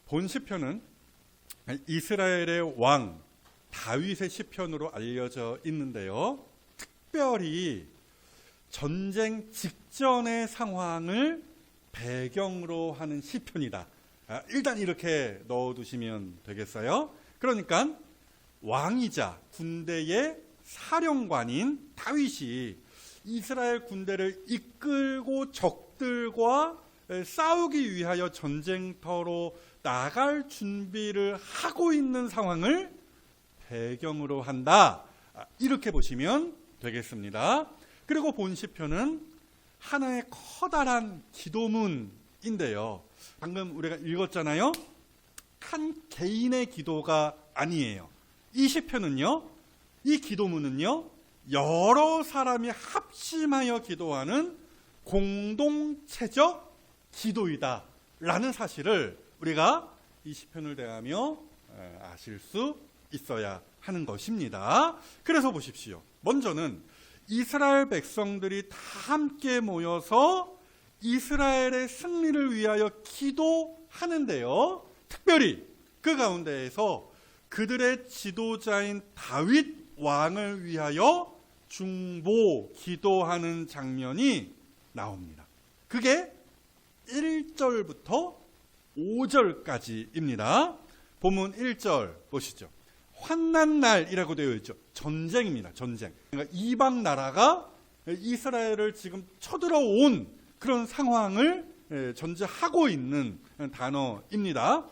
본 시편은 이스라엘의 왕 다윗의 시편으로 알려져 있는데요. 특별히 전쟁 직전의 상황을 배경으로 하는 시편이다. 일단 이렇게 넣어두시면 되겠어요. 그러니까 왕이자 군대의 사령관인 다윗이 이스라엘 군대를 이끌고 적들과 싸우기 위하여 전쟁터로 나갈 준비를 하고 있는 상황을 배경으로 한다. 이렇게 보시면 되겠습니다. 그리고 본 시편은 하나의 커다란 기도문인데요. 방금 우리가 읽었잖아요. 한 개인의 기도가 아니에요. 이 시편은요, 이 기도문은요, 여러 사람이 합심하여 기도하는 공동체적 기도이다 라는 사실을 우리가 이 시편을 대하며 아실 수 있어야 하는 것입니다. 그래서 보십시오. 먼저는 이스라엘 백성들이 다 함께 모여서 이스라엘의 승리를 위하여 기도하는데요. 특별히 그 가운데에서 그들의 지도자인 다윗 왕을 위하여 중보 기도하는 장면이 나옵니다. 그게 1절부터 5절까지입니다. 본문 1절 보시죠. 환난 날이라고 되어 있죠. 전쟁입니다. 전쟁. 그러니까 이방 나라가 이스라엘을 지금 쳐들어온 그런 상황을 전제하고 있는 단어입니다.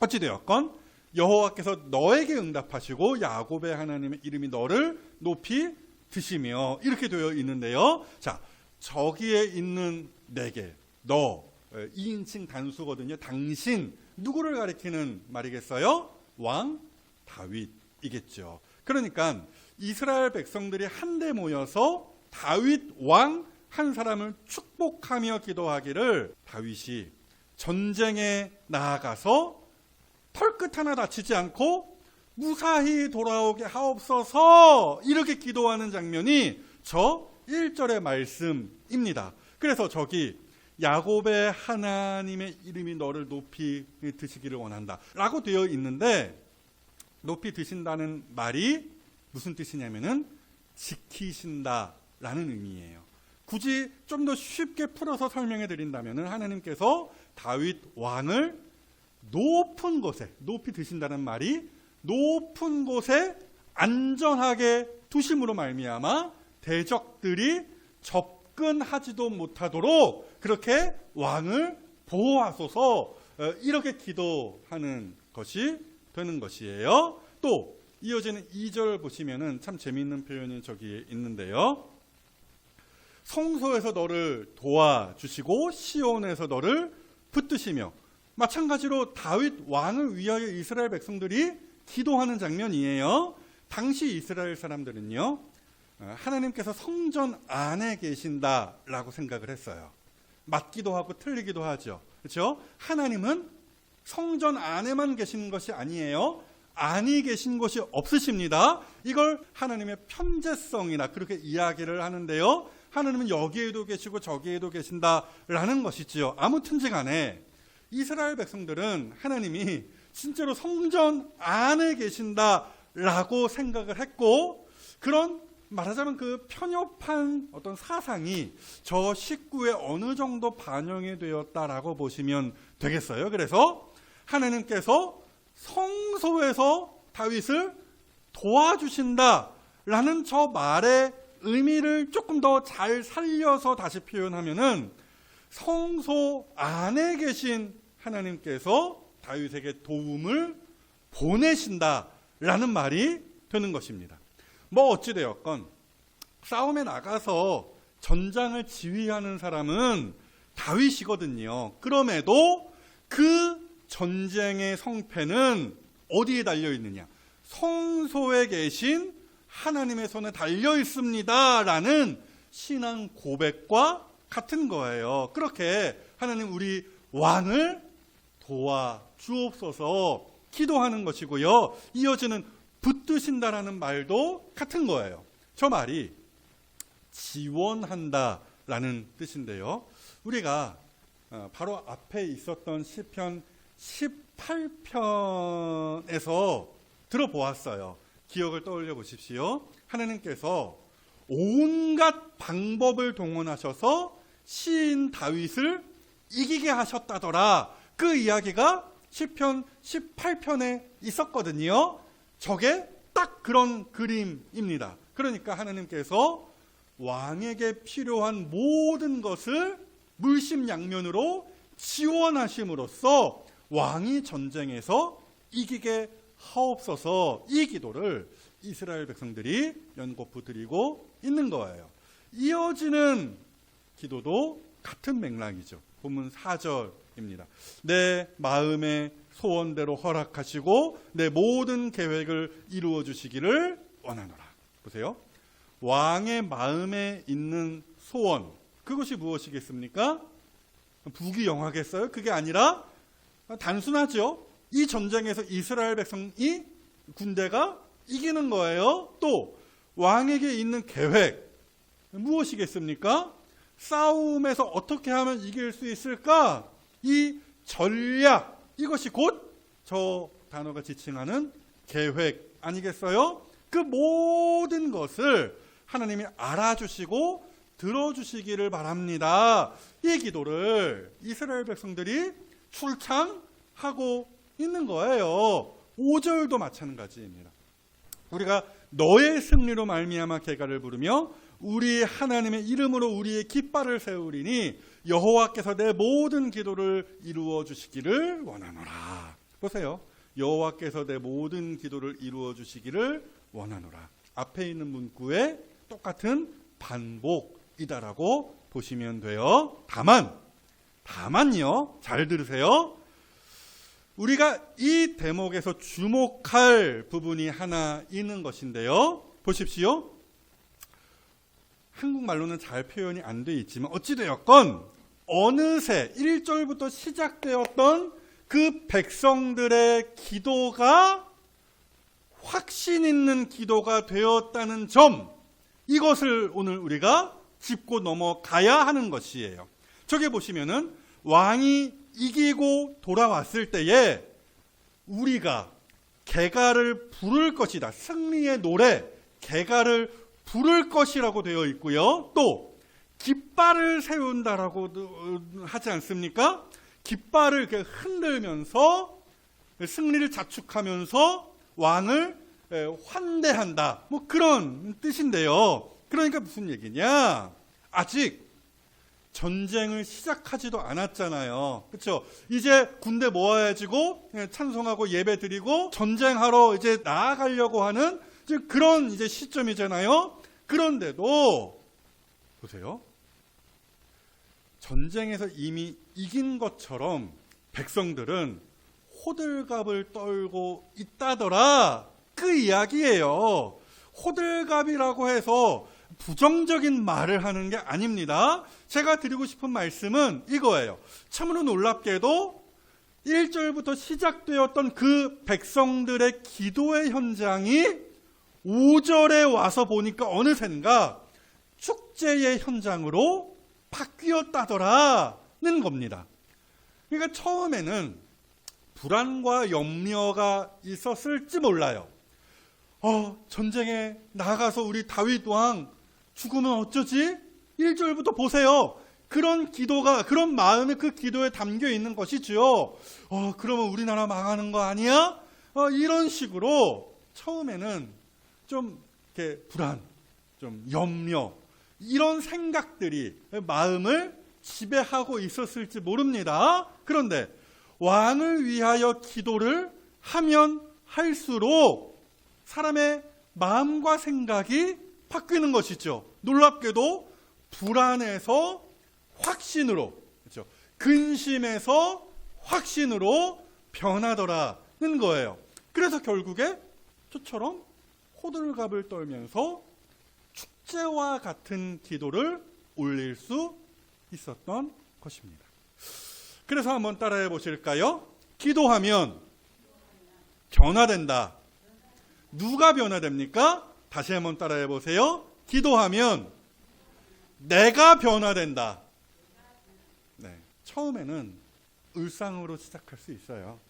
어찌되었건 여호와께서 너에게 응답하시고 야곱의 하나님의 이름이 너를 높이 드시며 이렇게 되어 있는데요. 자, 저기에 있는 내게, 너, 2인칭 단수거든요. 당신, 누구를 가리키는 말이겠어요? 왕 다윗이겠죠. 그러니까 이스라엘 백성들이 한데 모여서 다윗 왕 한 사람을 축복하며 기도하기를 다윗이 전쟁에 나아가서 털끝 하나 다치지 않고 무사히 돌아오게 하옵소서 이렇게 기도하는 장면이 저 1절의 말씀입니다. 그래서 저기 야곱의 하나님의 이름이 너를 높이 드시기를 원한다 라고 되어 있는데, 높이 드신다는 말이 무슨 뜻이냐면은 지키신다 라는 의미예요. 굳이 좀 더 쉽게 풀어서 설명해 드린다면은 하나님께서 다윗 왕을 높은 곳에, 높이 드신다는 말이 높은 곳에 안전하게 두심으로 말미암아 대적들이 접근하지도 못하도록 그렇게 왕을 보호하소서 이렇게 기도하는 것이 되는 것이에요. 또 이어지는 2절 보시면은 참 재미있는 표현이 저기에 있는데요. 성소에서 너를 도와주시고 시온에서 너를 붙드시며, 마찬가지로 다윗 왕을 위하여 이스라엘 백성들이 기도하는 장면이에요. 당시 이스라엘 사람들은요, 하나님께서 성전 안에 계신다라고 생각을 했어요. 맞기도 하고 틀리기도 하죠. 그렇죠? 하나님은 성전 안에만 계시는 것이 아니에요. 안이 계신 곳이 없으십니다. 이걸 하나님의 편재성이나 그렇게 이야기를 하는데요. 하나님은 여기에도 계시고 저기에도 계신다라는 것이지요. 아무튼지 간에 이스라엘 백성들은 하나님이 진짜로 성전 안에 계신다라고 생각을 했고, 그런 말하자면 그 편협한 어떤 사상이 저 식구에 어느 정도 반영이 되었다라고 보시면 되겠어요. 그래서 하나님께서 성소에서 다윗을 도와주신다라는 저 말의 의미를 조금 더 잘 살려서 다시 표현하면은 성소 안에 계신 하나님께서 다윗에게 도움을 보내신다라는 말이 되는 것입니다. 뭐 어찌되었건 싸움에 나가서 전장을 지휘하는 사람은 다윗이거든요. 그럼에도 그 전쟁의 성패는 어디에 달려 있느냐? 성소에 계신 하나님의 손에 달려 있습니다 라는 신앙 고백과 같은 거예요. 그렇게 하나님 우리 왕을 도와주옵소서 기도하는 것이고요. 이어지는 붙드신다라는 말도 같은 거예요. 저 말이 지원한다라는 뜻인데요. 우리가 바로 앞에 있었던 시편 18편에서 들어보았어요. 기억을 떠올려 보십시오. 하나님께서 온갖 방법을 동원하셔서 시인 다윗을 이기게 하셨다더라. 그 이야기가 시편 18편에 있었거든요. 저게 딱 그런 그림입니다. 그러니까 하나님께서 왕에게 필요한 모든 것을 물심양면으로 지원하심으로써 왕이 전쟁에서 이기게 하옵소서, 이 기도를 이스라엘 백성들이 연거푸 드리고 있는 거예요. 이어지는 기도도 같은 맥락이죠. 본문 4절입니다. 내 마음의 소원대로 허락하시고 내 모든 계획을 이루어 주시기를 원하노라. 보세요. 왕의 마음에 있는 소원, 그것이 무엇이겠습니까? 부귀영화겠어요? 그게 아니라 단순하죠. 이 전쟁에서 이스라엘 백성이, 군대가 이기는 거예요. 또 왕에게 있는 계획, 무엇이겠습니까? 싸움에서 어떻게 하면 이길 수 있을까? 이 전략, 이것이 곧 저 단어가 지칭하는 계획 아니겠어요? 그 모든 것을 하나님이 알아주시고 들어주시기를 바랍니다. 이 기도를 이스라엘 백성들이 출창하고 있는 거예요. 5절도 마찬가지입니다. 우리가 너의 승리로 말미암아 계가를 부르며 우리 하나님의 이름으로 우리의 깃발을 세우리니 여호와께서 내 모든 기도를 이루어 주시기를 원하노라. 보세요. 여호와께서 내 모든 기도를 이루어 주시기를 원하노라. 앞에 있는 문구에 똑같은 반복이다라고 보시면 돼요. 다만요. 잘 들으세요. 우리가 이 대목에서 주목할 부분이 하나 있는 것인데요. 보십시오. 한국말로는 잘 표현이 안 돼 있지만 어찌되었건 어느새 1절부터 시작되었던 그 백성들의 기도가 확신 있는 기도가 되었다는 점, 이것을 오늘 우리가 짚고 넘어가야 하는 것이에요. 저기 보시면은 왕이 이기고 돌아왔을 때에 우리가 계가를 부를 것이다. 승리의 노래, 계가를 부를 것이라고 되어 있고요. 또 깃발을 세운다라고 하지 않습니까? 깃발을 이렇게 흔들면서 승리를 자축하면서 왕을 환대한다. 뭐 그런 뜻인데요. 그러니까 무슨 얘기냐? 아직 전쟁을 시작하지도 않았잖아요. 그렇죠? 이제 군대 모아야지고 찬송하고 예배 드리고 전쟁하러 이제 나아가려고 하는 그런 이제 시점이잖아요. 그런데도 보세요. 전쟁에서 이미 이긴 것처럼 백성들은 호들갑을 떨고 있다더라. 그 이야기예요. 호들갑이라고 해서 부정적인 말을 하는 게 아닙니다. 제가 드리고 싶은 말씀은 이거예요. 참으로 놀랍게도 1절부터 시작되었던 그 백성들의 기도의 현장이 5절에 와서 보니까 어느샌가 축제의 현장으로 바뀌었다더라는 겁니다. 그러니까 처음에는 불안과 염려가 있었을지 몰라요. 전쟁에 나가서 우리 다윗 왕 죽으면 어쩌지? 1절부터 보세요. 그런 기도가, 그런 마음이 그 기도에 담겨 있는 것이죠. 그러면 우리나라 망하는 거 아니야? 이런 식으로 처음에는 좀 이렇게 불안, 좀 염려, 이런 생각들이 마음을 지배하고 있었을지 모릅니다. 그런데 왕을 위하여 기도를 하면 할수록 사람의 마음과 생각이 바뀌는 것이죠. 놀랍게도 불안에서 확신으로, 그렇죠? 근심에서 확신으로 변하더라는 거예요. 그래서 결국에 저처럼 호들갑을 떨면서 축제와 같은 기도를 올릴 수 있었던 것입니다. 그래서 한번 따라해 보실까요? 기도하면 변화된다. 누가 변화됩니까? 다시 한번 따라해 보세요. 기도하면 내가 변화된다. 네, 처음에는 울상으로 시작할 수 있어요.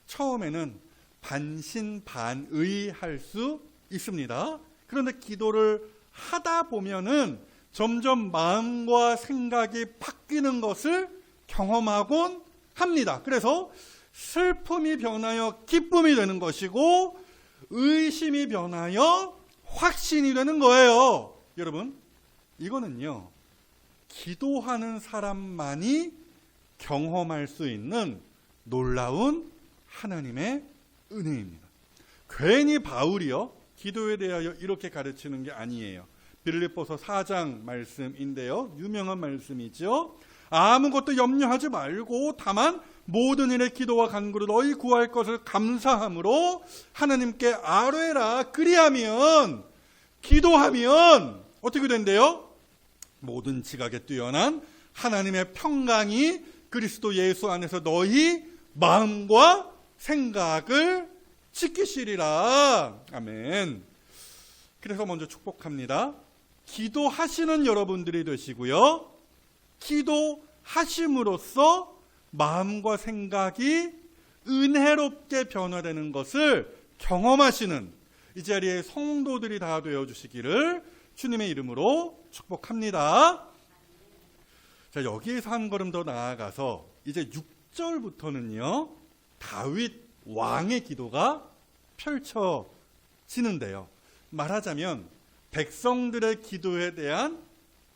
처음에는 반신반의할 수 있습니다. 그런데 기도를 하다 보면은 점점 마음과 생각이 바뀌는 것을 경험하곤 합니다. 그래서 슬픔이 변하여 기쁨이 되는 것이고 의심이 변하여 확신이 되는 거예요. 여러분, 이거는요, 기도하는 사람만이 경험할 수 있는 놀라운 하나님의 은혜입니다. 괜히 바울이요, 기도에 대하여 이렇게 가르치는 게 아니에요. 빌립보서 4장 말씀인데요, 유명한 말씀이죠. 아무것도 염려하지 말고 다만 모든 일에 기도와 간구로 너희 구할 것을 감사함으로 하나님께 아뢰라. 그리하면, 기도하면 어떻게 된대요? 모든 지각에 뛰어난 하나님의 평강이 그리스도 예수 안에서 너희 마음과 생각을 지키시리라. 아멘. 그래서 먼저 축복합니다. 기도하시는 여러분들이 되시고요, 기도하심으로써 마음과 생각이 은혜롭게 변화되는 것을 경험하시는 이 자리에 성도들이 다 되어주시기를 주님의 이름으로 축복합니다. 자, 여기에서 한 걸음 더 나아가서 이제 6절부터는요, 다윗 왕의 기도가 펼쳐지는데요. 말하자면 백성들의 기도에 대한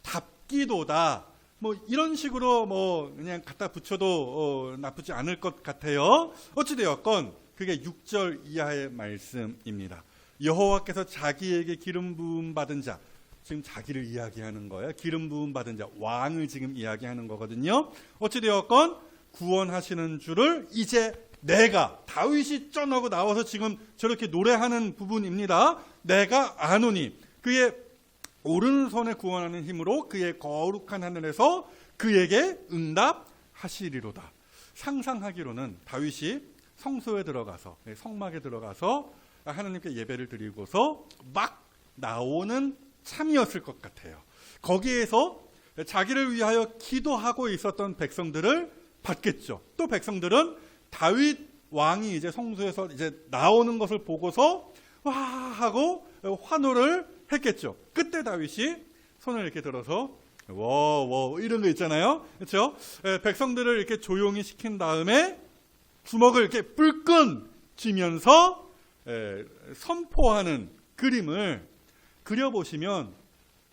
답기도다. 뭐 이런 식으로 뭐 그냥 갖다 붙여도 나쁘지 않을 것 같아요. 어찌되었건 그게 6절 이하의 말씀입니다. 여호와께서 자기에게 기름 부음 받은 자, 지금 자기를 이야기하는 거예요. 기름 부음 받은 자, 왕을 지금 이야기하는 거거든요. 어찌되었건 구원하시는 주를 이제 내가, 다윗이 쩐하고 나와서 지금 저렇게 노래하는 부분입니다. 내가 아노니, 그의 오른손에 구원하는 힘으로 그의 거룩한 하늘에서 그에게 응답하시리로다. 상상하기로는 다윗이 성소에 들어가서, 성막에 들어가서 하나님께 예배를 드리고서 막 나오는 참이었을 것 같아요. 거기에서 자기를 위하여 기도하고 있었던 백성들을 봤겠죠. 또 백성들은 다윗 왕이 이제 성소에서 이제 나오는 것을 보고서 와 하고 환호를 했겠죠. 그때 다윗이 손을 이렇게 들어서 워 이런 거 있잖아요. 그렇죠? 백성들을 이렇게 조용히 시킨 다음에 주먹을 이렇게 불끈 쥐면서 선포하는 그림을 그려보시면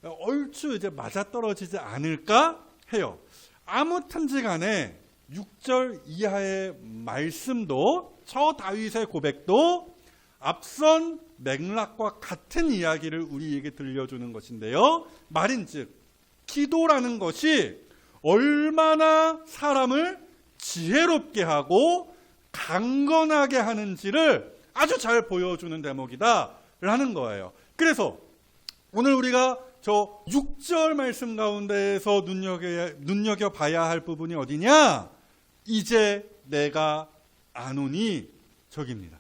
얼추 이제 맞아떨어지지 않을까 해요. 아무튼지 간에 6절 이하의 말씀도, 저 다윗의 고백도 앞선 맥락과 같은 이야기를 우리에게 들려주는 것인데요. 말인즉 기도라는 것이 얼마나 사람을 지혜롭게 하고 강건하게 하는지를 아주 잘 보여주는 대목이다라는 거예요. 그래서 오늘 우리가 저 6절 말씀 가운데에서 눈여겨봐야 할 부분이 어디냐? 이제 내가 아노니 저깁니다.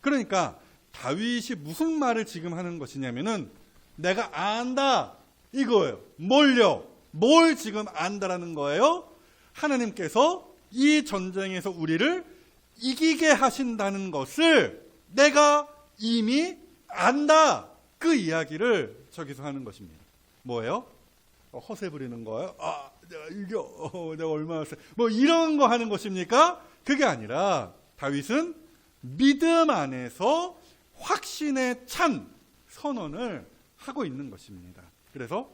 그러니까 다윗이 무슨 말을 지금 하는 것이냐면은 내가 안다 이거예요. 뭘 지금 안다라는 거예요? 하나님께서 이 전쟁에서 우리를 이기게 하신다는 것을 내가 이미 안다. 그 이야기를 저기서 하는 것입니다. 뭐예요? 허세 부리는 거예요? 내가 이겨. 내가 얼마나 세. 뭐 이런 거 하는 것입니까? 그게 아니라 다윗은 믿음 안에서 확신에 찬 선언을 하고 있는 것입니다. 그래서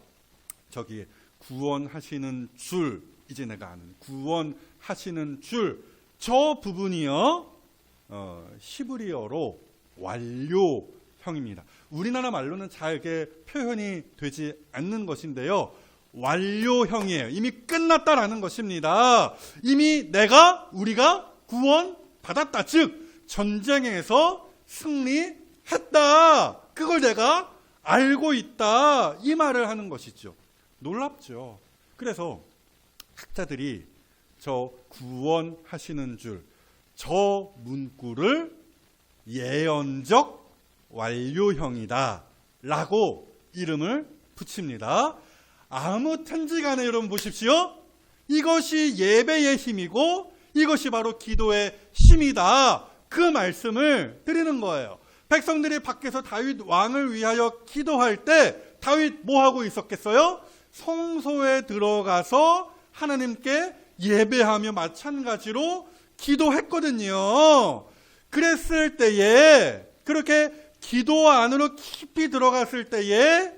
저기 구원하시는 줄, 이제 내가 아는 구원하시는 줄, 저 부분이요, 히브리어로 완료형입니다. 우리나라 말로는 잘 이렇게 표현이 되지 않는 것인데요. 완료형이에요. 이미 끝났다라는 것입니다. 이미 우리가 구원받았다. 즉 전쟁에서 승리했다. 그걸 내가 알고 있다. 이 말을 하는 것이죠. 놀랍죠. 그래서 학자들이 저 구원하시는 줄, 저 문구를 예언적 완료형이다 라고 이름을 붙입니다. 아무튼지 간에 여러분 보십시오. 이것이 예배의 힘이고 이것이 바로 기도의 힘이다. 그 말씀을 드리는 거예요. 백성들이 밖에서 다윗 왕을 위하여 기도할 때 다윗 뭐 하고 있었겠어요? 성소에 들어가서 하나님께 예배하며 마찬가지로 기도했거든요. 그랬을 때에, 그렇게 기도 안으로 깊이 들어갔을 때에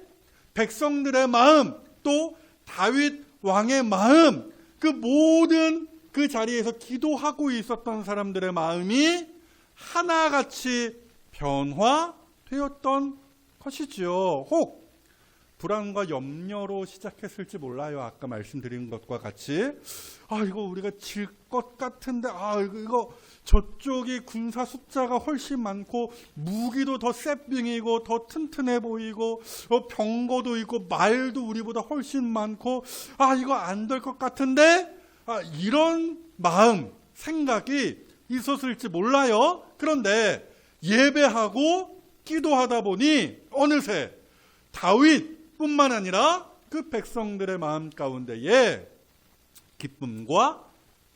백성들의 마음, 또 다윗 왕의 마음, 그 모든 그 자리에서 기도하고 있었던 사람들의 마음이 하나같이 변화되었던 것이죠. 혹 불안과 염려로 시작했을지 몰라요. 아까 말씀드린 것과 같이 이거 우리가 질 것 같은데 이거 저쪽이 군사 숫자가 훨씬 많고 무기도 더 쎄빙이고 더 튼튼해 보이고 병거도 있고 말도 우리보다 훨씬 많고 이거 안 될 것 같은데 이런 마음, 생각이 있었을지 몰라요. 그런데 예배하고 기도하다 보니 어느새 다윗뿐만 아니라 그 백성들의 마음 가운데에 기쁨과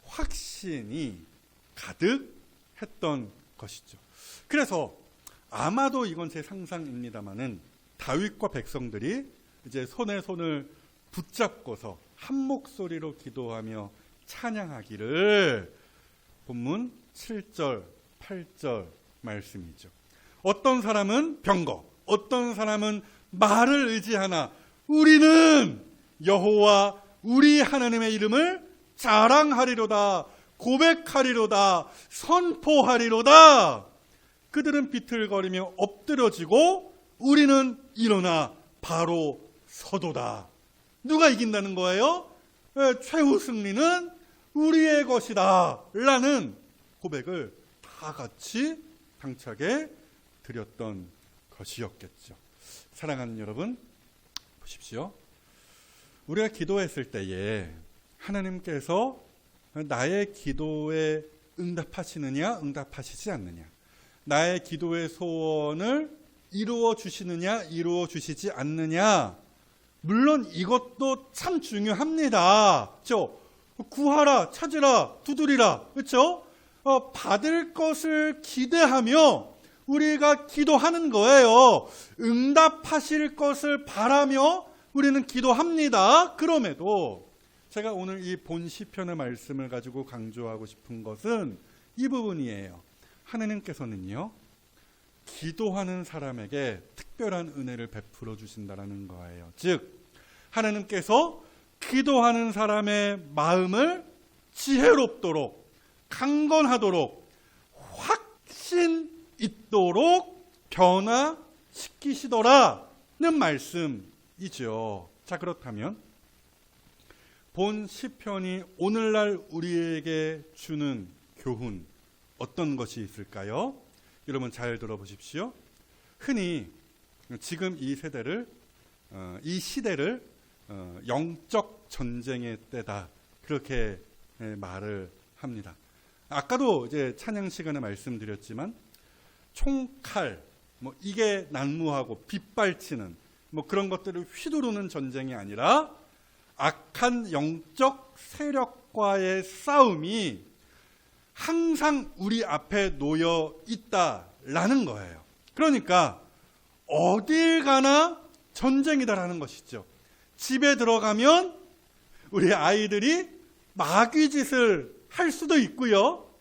확신이 가득했던 것이죠. 그래서 아마도 이건 제 상상입니다마는 다윗과 백성들이 이제 손에 손을 붙잡고서 한 목소리로 기도하며 찬양하기를 본문 7절, 8절 말씀이죠. 어떤 사람은 병거, 어떤 사람은 말을 의지하나 우리는 여호와 우리 하나님의 이름을 자랑하리로다, 고백하리로다, 선포하리로다. 그들은 비틀거리며 엎드려지고 우리는 일어나 바로 서도다. 누가 이긴다는 거예요? 최후 승리는 우리의 것이다 라는 고백을 다 같이 당차게 드렸던 것이었겠죠. 사랑하는 여러분, 보십시오. 우리가 기도했을 때에 하나님께서 나의 기도에 응답하시느냐, 응답하시지 않느냐, 나의 기도의 소원을 이루어 주시느냐, 이루어 주시지 않느냐, 물론 이것도 참 중요합니다. 그렇죠? 구하라, 찾으라, 두드리라, 그렇죠? 받을 것을 기대하며 우리가 기도하는 거예요. 응답하실 것을 바라며 우리는 기도합니다. 그럼에도 제가 오늘 이 본 시편의 말씀을 가지고 강조하고 싶은 것은 이 부분이에요. 하나님께서는요, 기도하는 사람에게 특별한 은혜를 베풀어 주신다는 거예요. 즉, 하나님께서 기도하는 사람의 마음을 지혜롭도록, 강건하도록, 확신 있도록 변화시키시더라는 말씀이죠. 자, 그렇다면 본 시편이 오늘날 우리에게 주는 교훈 어떤 것이 있을까요? 여러분 잘 들어보십시오. 흔히 지금 이 세대를, 이 시대를 영적 전쟁의 때다, 그렇게 말을 합니다. 아까도 이제 찬양 시간에 말씀드렸지만 총칼, 이게 난무하고 빗발치는 그런 것들을 휘두르는 전쟁이 아니라 악한 영적 세력과의 싸움이 항상 우리 앞에 놓여 있다라는 거예요. 그러니까 어딜 가나 전쟁이다라는 것이죠. 집에 들어가면 우리 아이들이 마귀짓을 할 수도 있고요.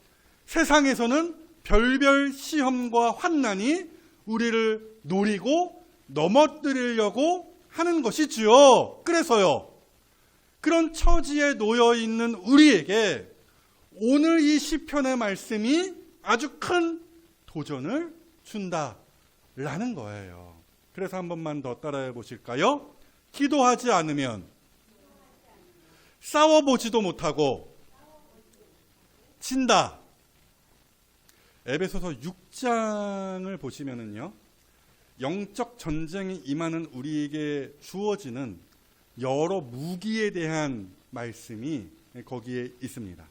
세상에서는 별별 시험과 환난이 우리를 노리고 넘어뜨리려고 하는 것이지요. 그래서요, 그런 처지에 놓여 있는 우리에게 오늘 이 시편의 말씀이 아주 큰 도전을 준다라는 거예요. 그래서 한 번만 더 따라해 보실까요? 기도하지 않으면 싸워보지도 못하고 진다. 에베소서 6장을 보시면은요, 영적 전쟁이 임하는 우리에게 주어지는 여러 무기에 대한 말씀이 거기에 있습니다.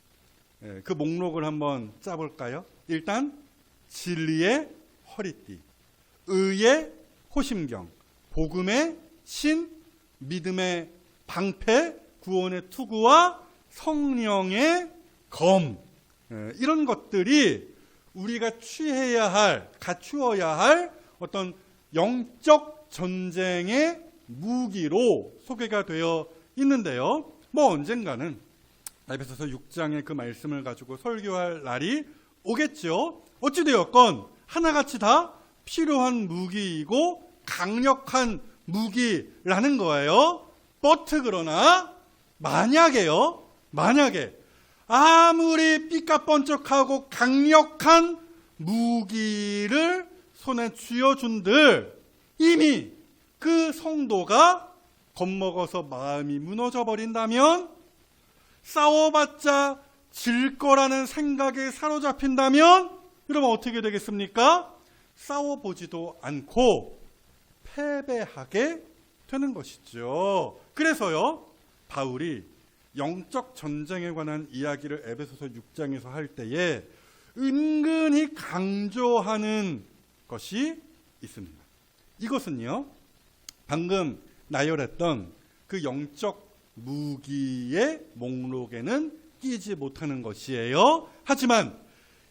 그 목록을 한번 짜볼까요? 일단 진리의 허리띠, 의의 호심경, 복음의 신, 믿음의 방패, 구원의 투구와 성령의 검, 이런 것들이 우리가 갖추어야 할 어떤 영적 전쟁의 무기로 소개가 되어 있는데요. 언젠가는 에베소서 6장의 그 말씀을 가지고 설교할 날이 오겠죠. 어찌되었건 하나같이 다 필요한 무기이고 강력한 무기라는 거예요. 그러나 만약에 아무리 삐까뻔쩍하고 강력한 무기를 손에 쥐어준들 이미 그 성도가 겁먹어서 마음이 무너져 버린다면, 싸워봤자 질 거라는 생각에 사로잡힌다면 여러분 어떻게 되겠습니까? 싸워보지도 않고 패배하게 되는 것이죠. 그래서요, 바울이 영적 전쟁에 관한 이야기를 에베소서 6장에서 할 때에 은근히 강조하는 것이 있습니다. 이것은요, 방금 나열했던 그 영적 무기의 목록에는 끼지 못하는 것이에요. 하지만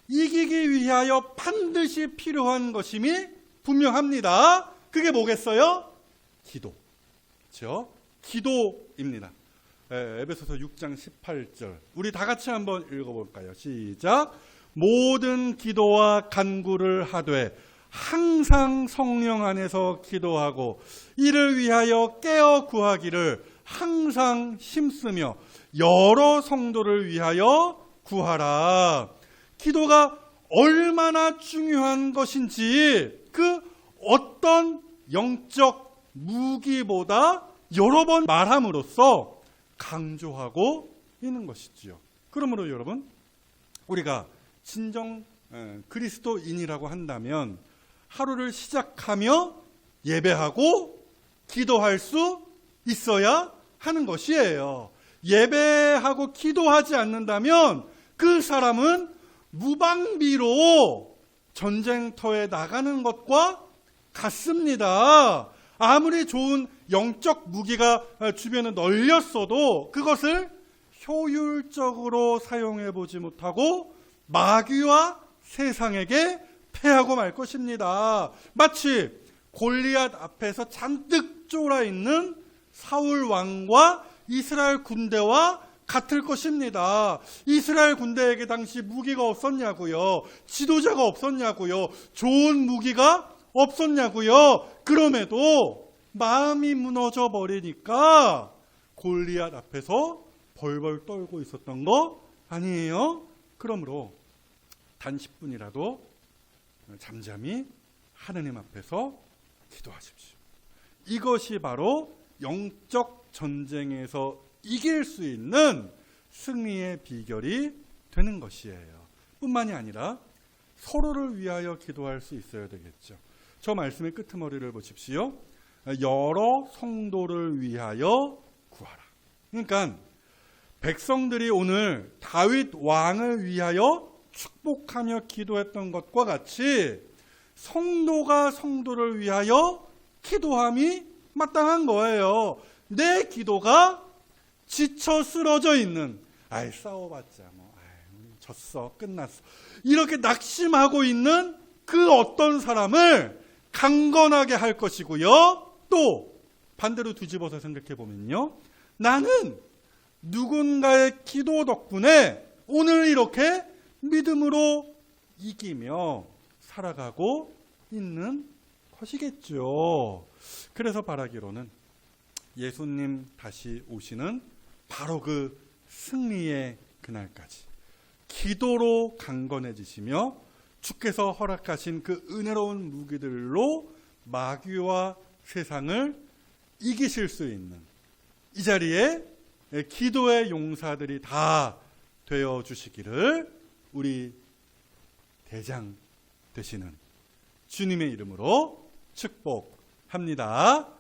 이기기 위하여 반드시 필요한 것임이 분명합니다. 그게 뭐겠어요? 기도. 그렇죠? 기도입니다. 에베소서 6장 18절. 우리 다 같이 한번 읽어볼까요? 시작. 모든 기도와 간구를 하되 항상 성령 안에서 기도하고 이를 위하여 깨어 구하기를 항상 힘쓰며 여러 성도를 위하여 구하라. 기도가 얼마나 중요한 것인지 그 어떤 영적 무기보다 여러 번 말함으로써 강조하고 있는 것이지요. 그러므로 여러분, 우리가 진정 그리스도인이라고 한다면 하루를 시작하며 예배하고 기도할 수 있어야 하는 것이에요. 예배하고 기도하지 않는다면 그 사람은 무방비로 전쟁터에 나가는 것과 같습니다. 아무리 좋은 영적 무기가 주변에 널렸어도 그것을 효율적으로 사용해 보지 못하고 마귀와 세상에게 패하고 말 것입니다. 마치 골리앗 앞에서 잔뜩 쫄아 있는 사울 왕과 이스라엘 군대와 같을 것입니다. 이스라엘 군대에게 당시 무기가 없었냐고요? 지도자가 없었냐고요? 좋은 무기가 없었냐고요? 그럼에도 마음이 무너져 버리니까 골리앗 앞에서 벌벌 떨고 있었던 거 아니에요? 그러므로 단 10분이라도 잠잠히 하느님 앞에서 기도하십시오. 이것이 바로 영적 전쟁에서 이길 수 있는 승리의 비결이 되는 것이에요. 뿐만이 아니라 서로를 위하여 기도할 수 있어야 되겠죠. 저 말씀의 끄트머리를 보십시오. 여러 성도를 위하여 구하라. 그러니까 백성들이 오늘 다윗 왕을 위하여 축복하며 기도했던 것과 같이 성도가 성도를 위하여 기도함이 마땅한 거예요. 내 기도가 지쳐 쓰러져 있는, 싸워봤자 졌어, 끝났어, 이렇게 낙심하고 있는 그 어떤 사람을 강건하게 할 것이고요. 또 반대로 뒤집어서 생각해 보면요, 나는 누군가의 기도 덕분에 오늘 이렇게 믿음으로 이기며 살아가고 있는 것이겠죠. 그래서 바라기로는 예수님 다시 오시는 바로 그 승리의 그날까지 기도로 강건해지시며 주께서 허락하신 그 은혜로운 무기들로 마귀와 세상을 이기실 수 있는 이 자리에 기도의 용사들이 다 되어 주시기를 우리 대장 되시는 주님의 이름으로 축복합니다.